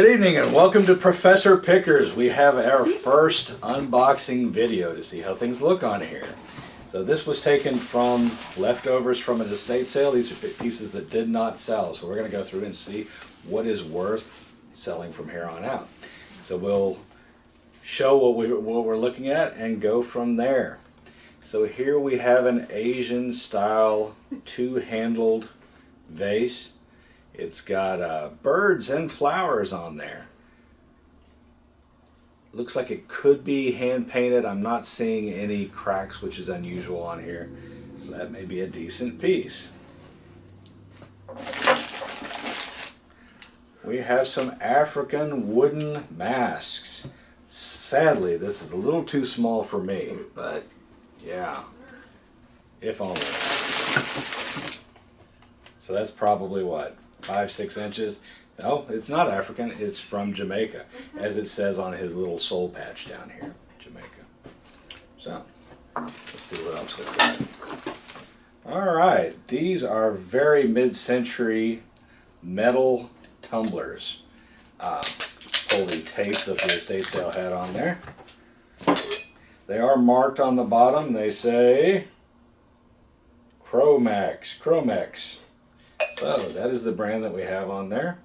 Good evening and welcome to Professor Pickers. We have our first unboxing video to see how things look on here. So this was taken from leftovers from an estate sale. These are pieces that did not sell. So we're going to go through and see what is worth selling from here on out. So we'll show what we're looking at and go from there. So here we have an Asian style two-handled vase. It's got birds and flowers on there. Looks like it could be hand painted. I'm not seeing any cracks, which is unusual on here. So that may be a decent piece. We have some African wooden masks. Sadly, this is a little too small for me, but yeah, if only. So that's probably what? 5-6 inches. No, it's not African, it's from Jamaica, as it says on his little soul patch down here, Jamaica. So, let's see what else we've got. Alright, these are very mid-century metal tumblers. Holy tape that the estate sale had on there. They are marked on the bottom. They say Cromex. So that is the brand that we have on there.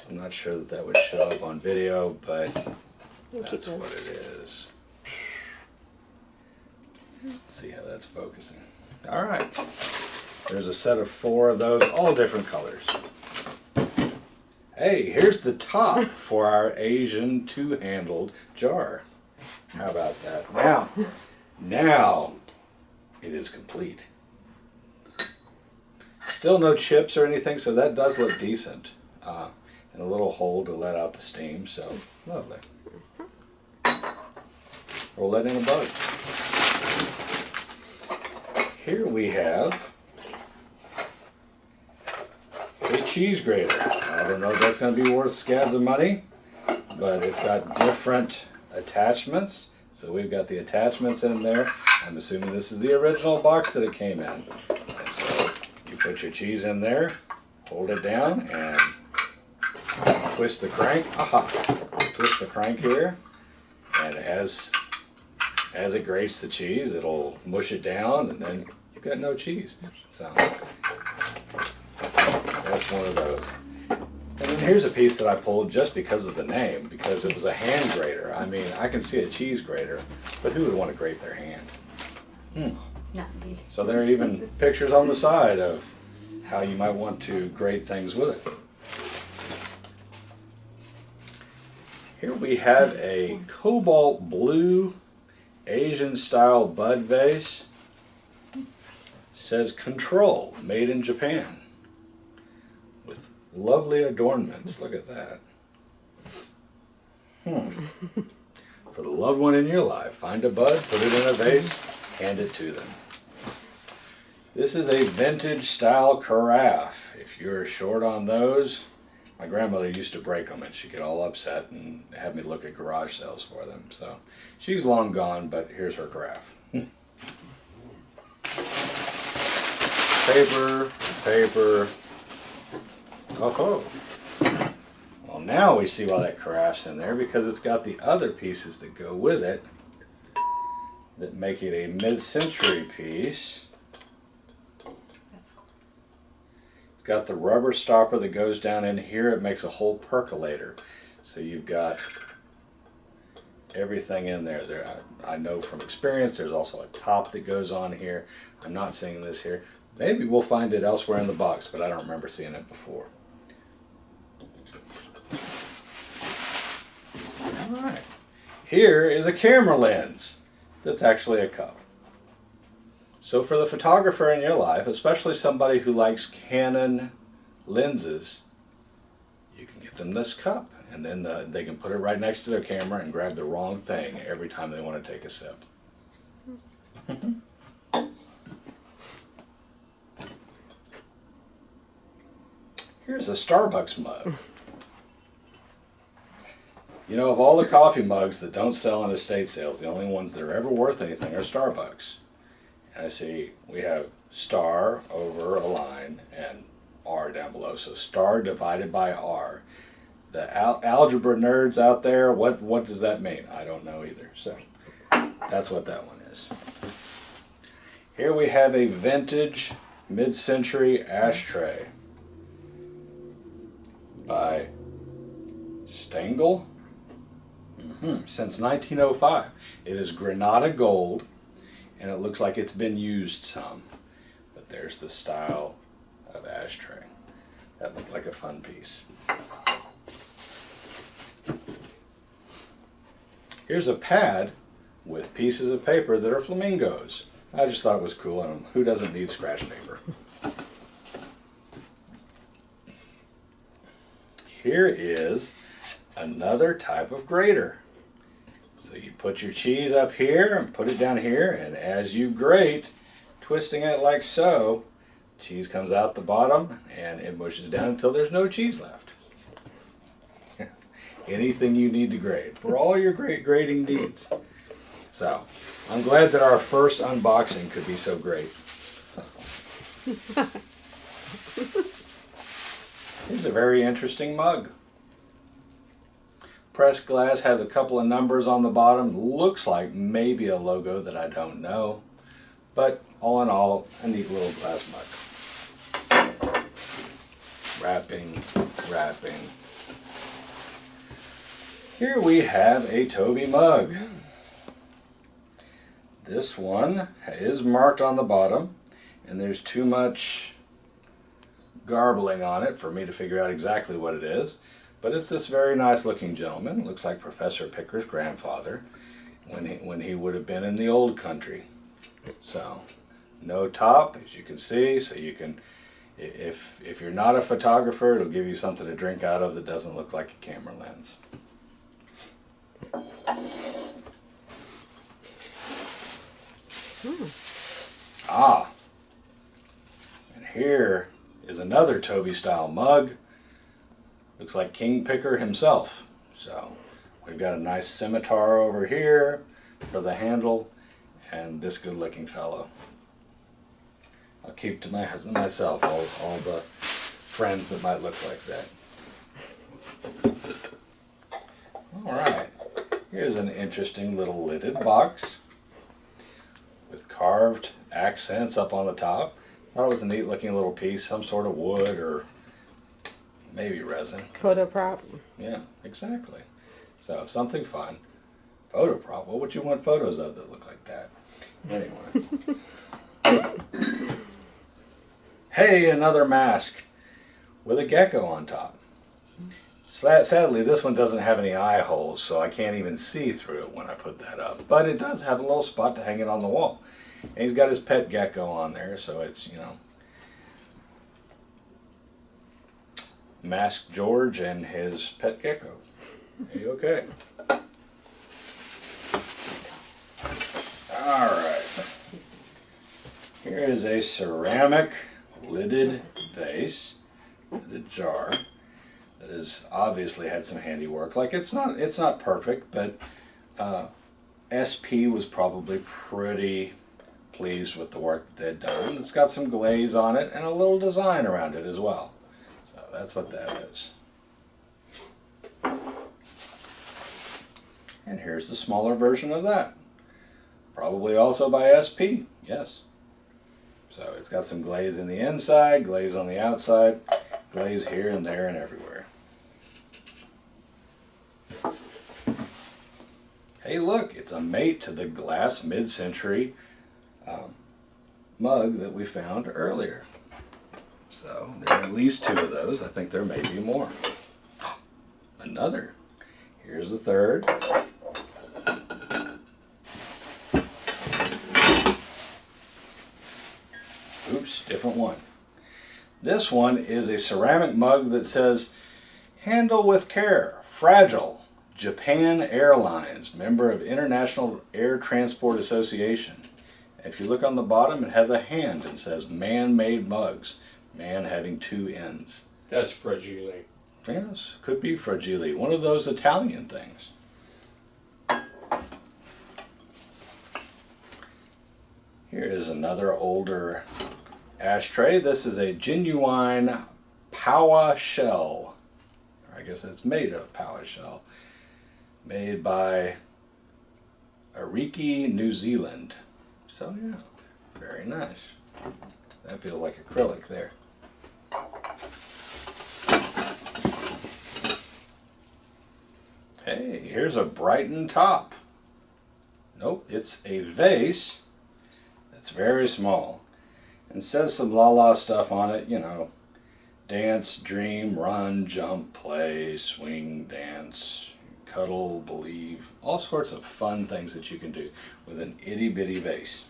I'm not sure that would show up on video, but that's what it is. Let's see how that's focusing. All right. There's a set of 4 of those, all different colors. Hey, here's the top for our Asian two-handled jar. How about that? Now it is complete. Still no chips or anything, so that does look decent. And a little hole to let out the steam, so lovely. We'll let in a bug. Here we have a cheese grater. I don't know if that's going to be worth scads of money, but it's got different attachments. So we've got the attachments in there. I'm assuming this is the original box that it came in. And so you put your cheese in there, hold it down, and twist the crank. Twist the crank here, and as it grates the cheese, it'll mush it down, and then you've got no cheese. So that's one of those. And then here's a piece that I pulled just because of the name, because it was a hand grater. I mean, I can see a cheese grater, but who would want to grate their hand? Not me. So there are even pictures on the side of how you might want to grate things with it. Here we have a cobalt blue Asian style bud vase. It says Control, made in Japan. With lovely adornments. Look at that. For the loved one in your life, find a bud, put it in a vase, hand it to them. This is a vintage style carafe. If you're short on those, my grandmother used to break them and she'd get all upset and have me look at garage sales for them. So she's long gone, but here's her carafe. Paper. Oh. Well, now we see why that carafe's in there, because it's got the other pieces that go with it that make it a mid-century piece. It's got the rubber stopper that goes down in here. It makes a whole percolator. So you've got everything in there. I know from experience there's also a top that goes on here. I'm not seeing this here. Maybe we'll find it elsewhere in the box, but I don't remember seeing it before. Alright. Here is a camera lens that's actually a cup. So for the photographer in your life, especially somebody who likes Canon lenses, you can get them this cup, and then they can put it right next to their camera and grab the wrong thing every time they want to take a sip. Here's a Starbucks mug. You know, of all the coffee mugs that don't sell in estate sales, the only ones that are ever worth anything are Starbucks. And I see we have star over a line and R down below. So star divided by R algebra nerds out there, what does that mean? I don't know either. So that's what that one is. Here we have a vintage mid-century ashtray by Stengel. Since 1905. It is Granada gold, and it looks like it's been used some. But there's the style of ashtray. That looked like a fun piece. Here's a pad with pieces of paper that are flamingos. I just thought it was cool, and who doesn't need scratch paper? Here is another type of grater. So you put your cheese up here and put it down here, and as you grate, twisting it like so, cheese comes out the bottom and it mushes down until there's no cheese left. Anything you need to grate for all your great grating needs. So I'm glad that our first unboxing could be so great. Here's a very interesting mug. Pressed glass, has a couple of numbers on the bottom. Looks like maybe a logo that I don't know. But all in all, a neat little glass mug. Wrapping. Here we have a Toby mug. This one is marked on the bottom, and there's too much garbling on it for me to figure out exactly what it is. But it's this very nice looking gentleman. Looks like Professor Picker's grandfather when he would have been in the old country. So no top, as you can see, so you can, if you're not a photographer, it'll give you something to drink out of that doesn't look like a camera lens. And here is another Toby style mug. Looks like King Picker himself. So we've got a nice scimitar over here for the handle, and this good looking fellow. I'll keep to myself all the friends that might look like that. Alright, here's an interesting little lidded box with carved accents up on the top. Thought it was a neat looking little piece, some sort of wood or maybe resin. Photo prop. Yeah, exactly. So something fun. Photo prop. What would you want photos of that look like that? Anyway. Hey, another mask with a gecko on top. Sadly, this one doesn't have any eye holes, so I can't even see through it when I put that up. But it does have a little spot to hang it on the wall. And he's got his pet gecko on there, so it's, you know, Mask George and his pet gecko. Are you okay? Alright. Here is a ceramic lidded vase, lidded jar, that has obviously had some handiwork. Like it's not perfect, but SP was probably pretty pleased with the work that they'd done. It's got some glaze on it and a little design around it as well. So that's what that is. And here's the smaller version of that. Probably also by SP, yes. So it's got some glaze in the inside, glaze on the outside, glaze here and there and everywhere. Hey look, it's a mate to the glass mid-century mug that we found earlier. So there are at least two of those. I think there may be more. Another. Here's the third. Oops, different one. This one is a ceramic mug that says, "Handle with care, fragile, Japan Airlines, member of International Air Transport Association." If you look on the bottom, it has a hand and says man-made mugs. Man having two N's. That's fragile. Yes, could be fragile. One of those Italian things. Here is another older ashtray. This is a genuine Powa shell. I guess it's made of Power Shell. Made by Ariki, New Zealand. So yeah, very nice. That feels like acrylic there. Hey, here's a Brighton top. Nope, it's a vase that's very small. And says some la-la stuff on it, you know. Dance, dream, run, jump, play, swing, dance, cuddle, believe. All sorts of fun things that you can do with an itty-bitty vase.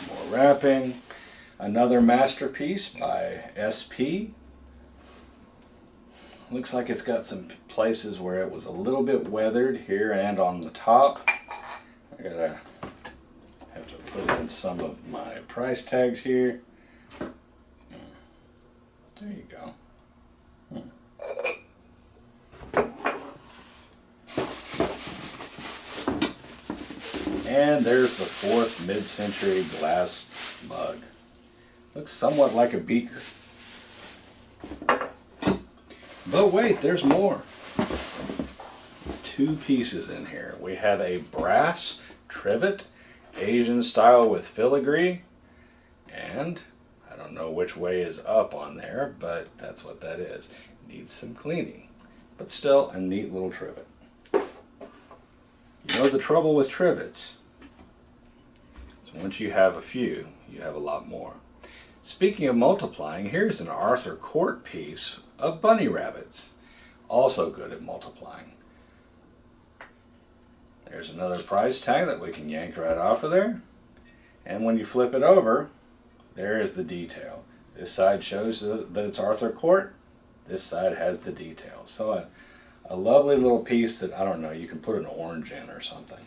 More wrapping. Another masterpiece by SP. Looks like it's got some places where it was a little bit weathered here and on the top. I gotta have to put in some of my price tags here. There you go. And there's the 4th mid-century glass mug. Looks somewhat like a beaker. But wait, there's more. 2 pieces in here. We have a brass trivet, Asian style with filigree, and I don't know which way is up on there, but that's what that is. Needs some cleaning, but still a neat little trivet. You know the trouble with trivets? So once you have a few, you have a lot more. Speaking of multiplying, here's an Arthur Court piece of bunny rabbits. Also good at multiplying. There's another price tag that we can yank right off of there. And when you flip it over, there is the detail. This side shows that it's Arthur Court. This side has the detail. So a lovely little piece that, I don't know, you can put an orange in or something.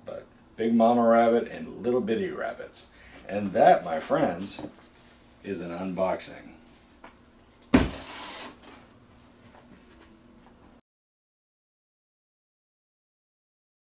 But Big Mama Rabbit and Little Bitty Rabbits. And that, my friends, is an unboxing.